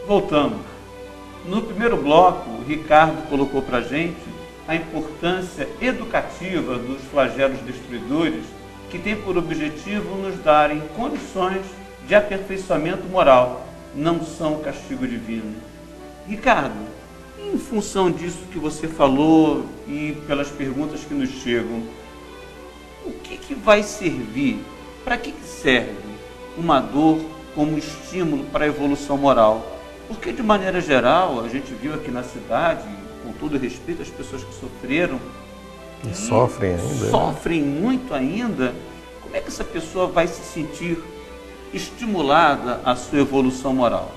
Voltamos. No primeiro bloco, o Ricardo colocou para a gente a importância educativa dos flagelos destruidores, que tem por objetivo nos darem condições de aperfeiçoamento moral, não são castigo divino. Ricardo, em função disso que você falou e pelas perguntas que nos chegam, o que vai servir, para que serve uma dor como estímulo para a evolução moral? Porque, de maneira geral, a gente viu aqui na cidade, com todo respeito às pessoas que sofreram, e sofrem ainda. Sofrem muito ainda. Como é que essa pessoa vai se sentir estimulada à sua evolução moral?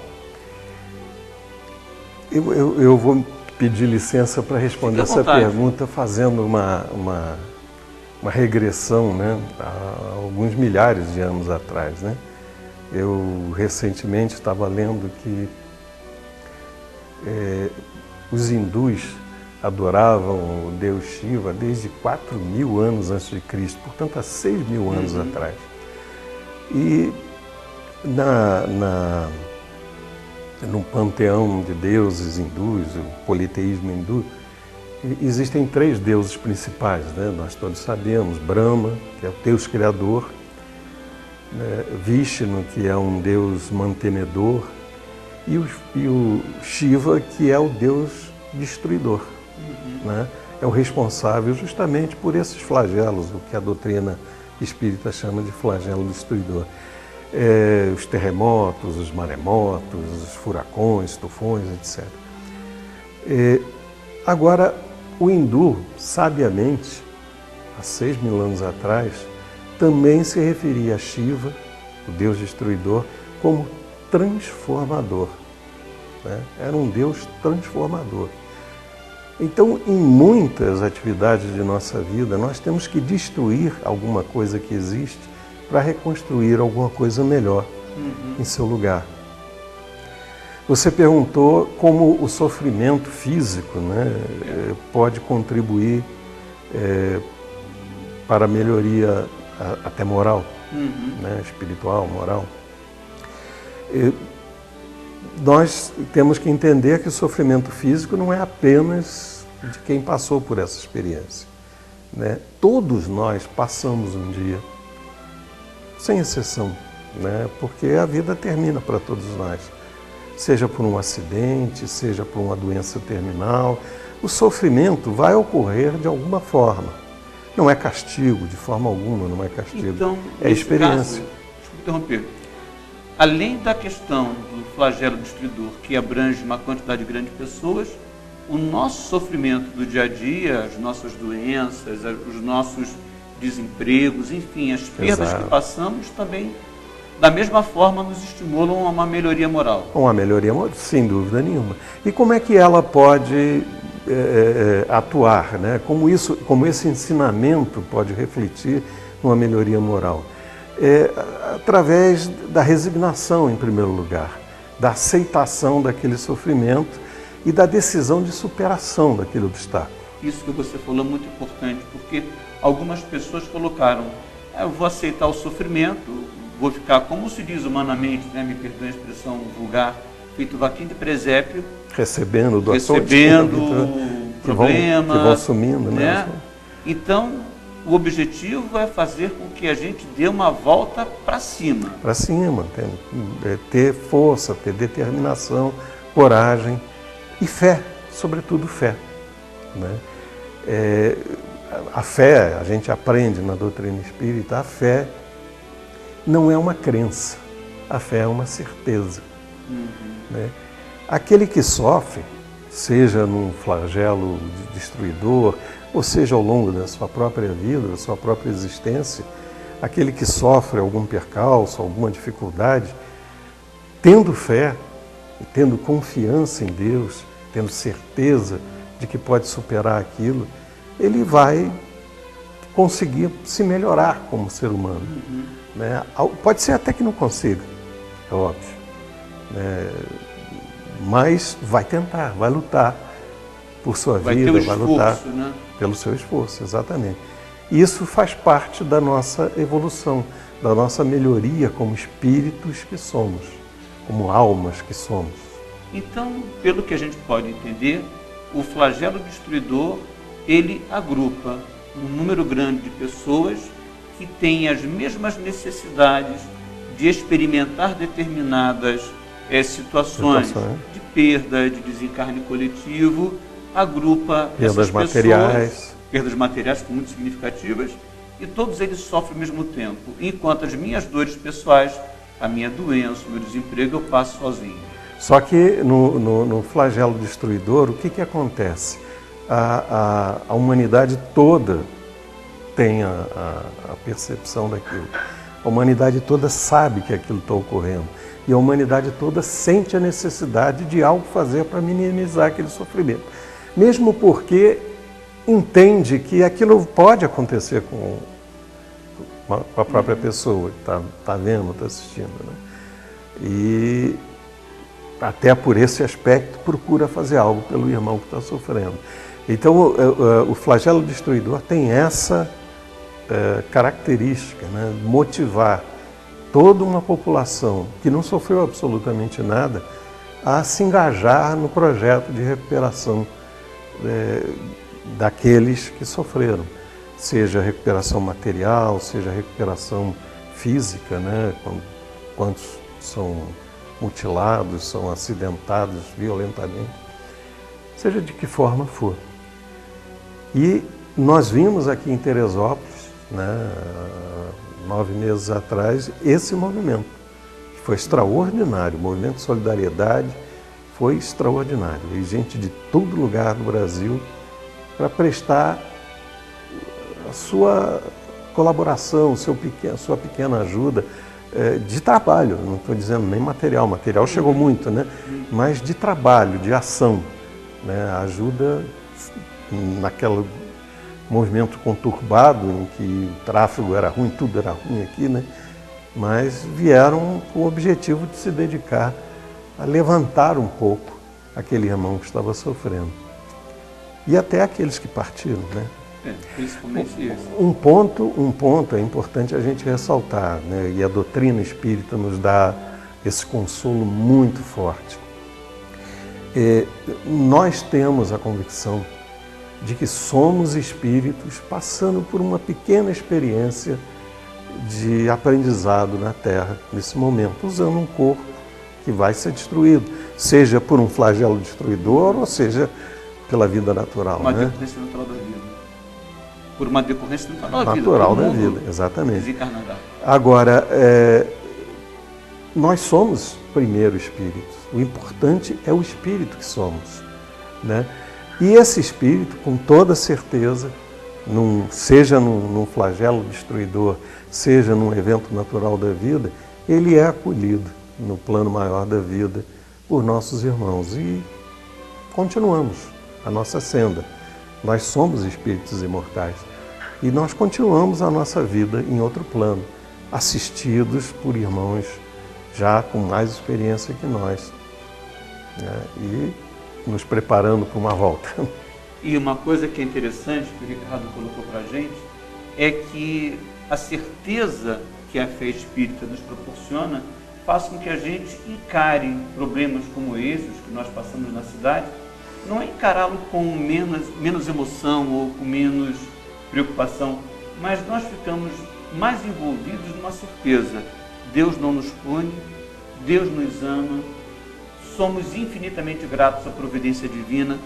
Eu vou pedir licença para responder essa pergunta fazendo uma regressão, né, a alguns milhares de anos atrás, né? Eu recentemente estava lendo que os hindus adoravam o deus Shiva desde 4.000 anos antes de Cristo, portanto há 6.000 anos atrás. E no panteão de deuses hindus, o politeísmo hindu, existem 3 deuses principais, né? Nós todos sabemos: Brahma, que é o deus criador, Vishnu, que é um deus mantenedor, e o Shiva, que é o deus destruidor. Né? É o responsável justamente por esses flagelos, o que a doutrina espírita chama de flagelo destruidor. Os terremotos, os maremotos, os furacões, tufões, etc. Agora, o hindu, sabiamente, há 6.000 anos atrás, também se referia a Shiva, o deus destruidor, como transformador. Né? Era um deus transformador. Então, em muitas atividades de nossa vida, nós temos que destruir alguma coisa que existe para reconstruir alguma coisa melhor em seu lugar. Você perguntou como o sofrimento físico, né, pode contribuir para a melhoria até moral, né, espiritual, moral. Nós temos que entender que o sofrimento físico não é apenas de quem passou por essa experiência, né? Todos nós passamos um dia, sem exceção, né? Porque a vida termina para todos nós, seja por um acidente, seja por uma doença terminal. O sofrimento vai ocorrer de alguma forma. Não é castigo, de forma alguma, não é castigo. Então, é experiência. Caso, deixa eu interromper. Além da questão do flagelo destruidor, que abrange uma quantidade grande de pessoas, o nosso sofrimento do dia a dia, as nossas doenças, os nossos desempregos, enfim, as perdas que passamos também, da mesma forma, nos estimulam a uma melhoria moral. Uma melhoria moral, sem dúvida nenhuma. E como é que ela pode atuar, né? Como esse ensinamento pode refletir numa melhoria moral? Através da resignação, em primeiro lugar, da aceitação daquele sofrimento e da decisão de superação daquele obstáculo. Isso que você falou é muito importante, porque algumas pessoas colocaram: eu vou aceitar o sofrimento, vou ficar, como se diz humanamente, né, me perdoe a expressão vulgar, feito vaquinha de presépio, recebendo doações, problemas, que vão sumindo, né? Então, o objetivo é fazer com que a gente dê uma volta para cima. Para cima, ter força, ter determinação, coragem e fé, sobretudo fé. Né? A fé, a gente aprende na doutrina espírita, a fé não é uma crença, a fé é uma certeza. Né? Aquele que sofre, seja num flagelo destruidor, ou seja ao longo da sua própria vida, da sua própria existência, aquele que sofre algum percalço, alguma dificuldade, tendo fé, tendo confiança em Deus, tendo certeza de que pode superar aquilo, ele vai conseguir se melhorar como ser humano. Né? Pode ser até que não consiga, é óbvio, né? Mas vai tentar, vai lutar por sua vida, vai lutar, né? Pelo seu esforço, exatamente. Isso faz parte da nossa evolução, da nossa melhoria como espíritos que somos, como almas que somos. Então, pelo que a gente pode entender, o flagelo destruidor, ele agrupa um número grande de pessoas que têm as mesmas necessidades de experimentar determinadas situações de perda, de desencarne coletivo, agrupa essas pessoas, perdas materiais muito significativas, e todos eles sofrem ao mesmo tempo, enquanto as minhas dores pessoais, a minha doença, o meu desemprego, eu passo sozinho. Só que no flagelo destruidor, o que acontece? A humanidade toda tem a percepção daquilo. A humanidade toda sabe que aquilo está ocorrendo. E a humanidade toda sente a necessidade de algo fazer para minimizar aquele sofrimento. Mesmo porque entende que aquilo pode acontecer com a própria pessoa que está vendo, está assistindo, né? E até por esse aspecto procura fazer algo pelo irmão que está sofrendo. Então o flagelo destruidor tem essa característica, né? Motivar toda uma população que não sofreu absolutamente nada a se engajar no projeto de recuperação daqueles que sofreram, seja recuperação material, seja recuperação física, né? Quantos são mutilados, são acidentados violentamente, seja de que forma for. E nós vimos aqui em Teresópolis, né, 9 meses atrás, esse movimento, que foi extraordinário, o movimento de solidariedade foi extraordinário. E gente de todo lugar do Brasil para prestar a sua colaboração, a sua pequena ajuda de trabalho, não estou dizendo nem material, material chegou muito, né? Mas de trabalho, de ação, né? Ajuda naquele movimento conturbado em que o tráfego era ruim, tudo era ruim aqui, né? Mas vieram com o objetivo de se dedicar a levantar um pouco aquele irmão que estava sofrendo. E até aqueles que partiram, né? Principalmente isso. Um ponto é importante a gente ressaltar, né? E a doutrina espírita nos dá esse consolo muito forte. Nós temos a convicção de que somos espíritos passando por uma pequena experiência de aprendizado na Terra, nesse momento, usando um corpo que vai ser destruído, seja por um flagelo destruidor ou seja pela vida natural. Uma né? decorrência natural da vida. Por uma decorrência natural da vida, exatamente. Desencarnará. Agora, nós somos primeiro espíritos. O importante é o espírito que somos, né? E esse espírito, com toda certeza, seja num flagelo destruidor, seja num evento natural da vida, ele é acolhido no plano maior da vida por nossos irmãos. E continuamos a nossa senda. Nós somos espíritos imortais. E nós continuamos a nossa vida em outro plano, assistidos por irmãos já com mais experiência que nós, né? E nos preparando para uma volta. E uma coisa que é interessante, que o Ricardo colocou para a gente, é que a certeza que a fé espírita nos proporciona faz com que a gente encare problemas como esses que nós passamos na cidade, não é encará-lo com menos emoção ou com menos preocupação, mas nós ficamos mais envolvidos numa certeza: Deus não nos pune, Deus nos ama, somos infinitamente gratos à providência divina,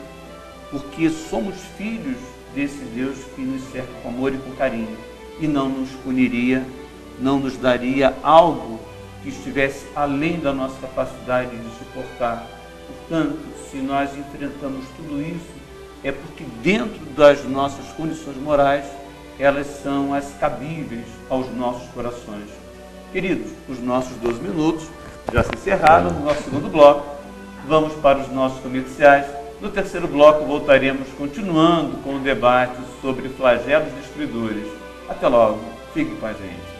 porque somos filhos desse Deus que nos cerca com amor e com carinho, e não nos puniria, não nos daria algo que estivesse além da nossa capacidade de suportar. Portanto, se nós enfrentamos tudo isso, é porque dentro das nossas condições morais, elas são as cabíveis aos nossos corações. Queridos, os nossos 12 minutos já se encerraram no nosso segundo bloco. Vamos para os nossos comerciais. No terceiro bloco voltaremos continuando com o debate sobre flagelos destruidores. Até logo, fique com a gente.